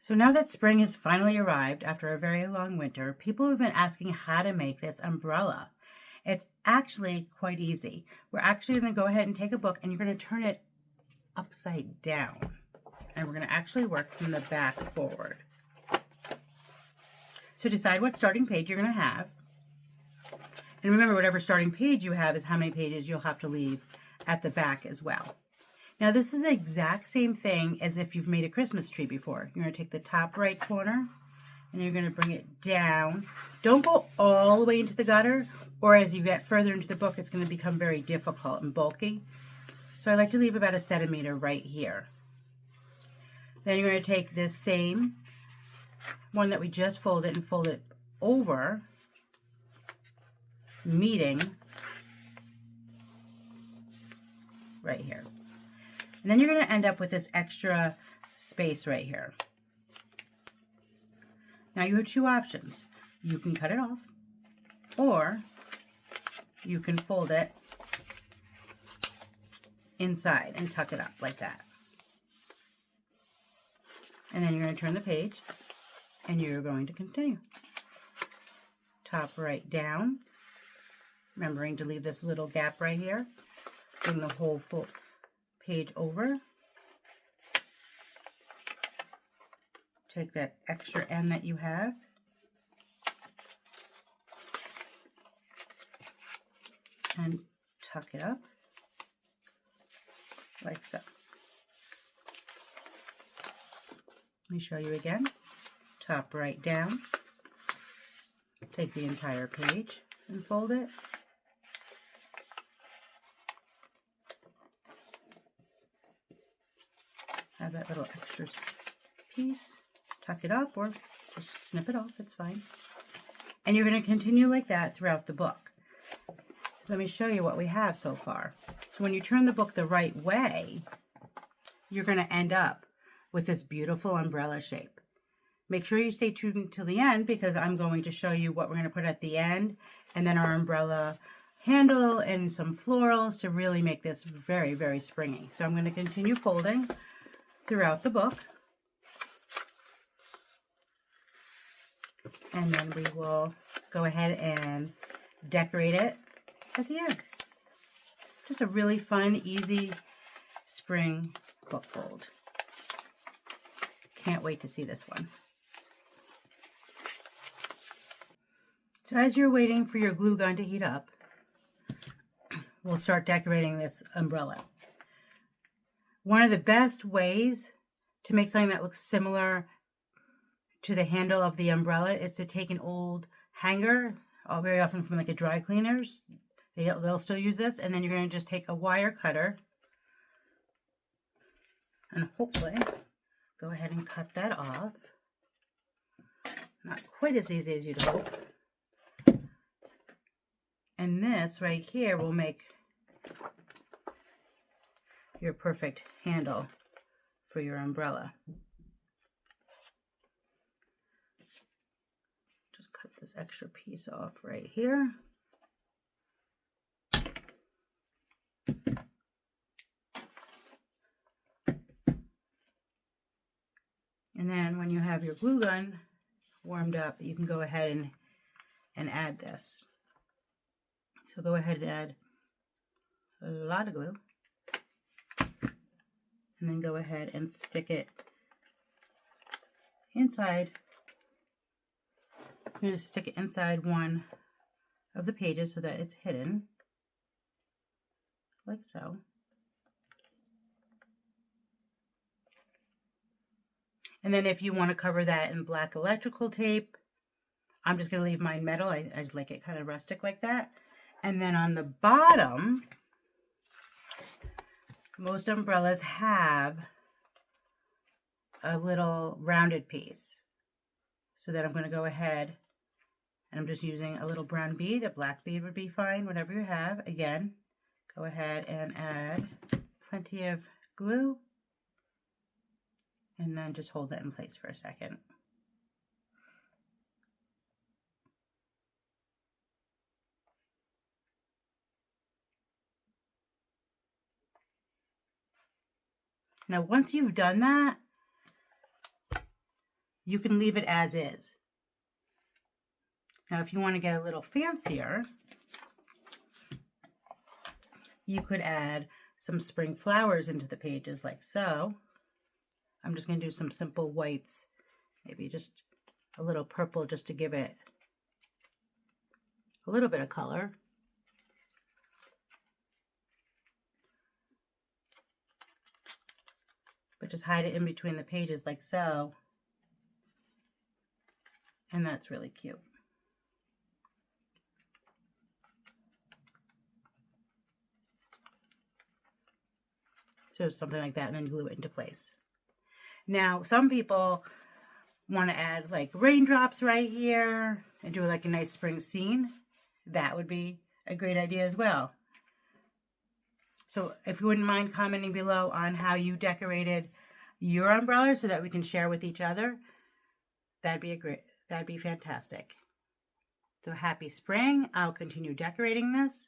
So now that spring has finally arrived after a very long winter, people have been asking how to make this umbrella. It's actually quite easy. We're actually going to go ahead and take a book and you're going to turn it upside down. And we're going to actually work from the back forward. So decide what starting page you're going to have. And remember, whatever starting page you have is how many pages you'll have to leave at the back as well. Now this is the exact same thing as if you've made a Christmas tree before. You're going to take the top right corner and you're going to bring it down. Don't go all the way into the gutter, or as you get further into the book, it's going to become very difficult and bulky. So I like to leave about 1 centimeter right here. Then you're going to take this same one that we just folded and fold it over, meeting right here. And then you're going to end up with this extra space right here. Now you have two options. You can cut it off, or you can fold it inside and tuck it up like that. And then you're going to turn the page and you're going to continue. Top right down, remembering to leave this little gap right here. Bring the whole full page over. Take that extra end that you have and tuck it up like so. Let me show you again. Top right down. Take the entire page and fold it. Have that little extra piece. Tuck it up or just snip it off, it's fine. And you're going to continue like that throughout the book. So let me show you what we have so far. So when you turn the book the right way, you're going to end up with this beautiful umbrella shape. Make sure you stay tuned till the end because I'm going to show you what we're going to put at the end, and then our umbrella handle and some florals to really make this very, very springy. So I'm going to continue folding throughout the book. And then we will go ahead and decorate it at the end. Just a really fun, easy spring book fold. Can't wait to see this one. So as you're waiting for your glue gun to heat up, we'll start decorating this umbrella. One of the best ways to make something that looks similar to the handle of the umbrella is to take an old hanger, very often from like a dry cleaners. They'll still use this, and then you're going to just take a wire cutter and hopefully go ahead and cut that off. Not quite as easy as you'd hope. And this right here will make your perfect handle for your umbrella. Just cut this extra piece off right here. And then when you have your glue gun warmed up, you can go ahead and add this. So go ahead and add a lot of glue. And then go ahead and stick it inside. I'm going to stick it inside one of the pages so that it's hidden, like so. And then if you want to cover that in black electrical tape, I'm just going to leave mine metal. I just like it kind of rustic like that. And then on the bottom, most umbrellas have a little rounded piece. So then I'm going to go ahead and I'm just using a little brown bead. A black bead would be fine, whatever you have. Again, go ahead and add plenty of glue. And then just hold that in place for a second. Now, once you've done that, you can leave it as is. Now, if you want to get a little fancier, you could add some spring flowers into the pages like so. I'm just going to do some simple whites, maybe just a little purple just to give it a little bit of color. But just hide it in between the pages like so. And that's really cute. So something like that, and then glue it into place. Now, some people want to add like raindrops right here and do like a nice spring scene. That would be a great idea as well. So if you wouldn't mind commenting below on how you decorated your umbrella so that we can share with each other, that'd be fantastic. So happy spring. I'll continue decorating this.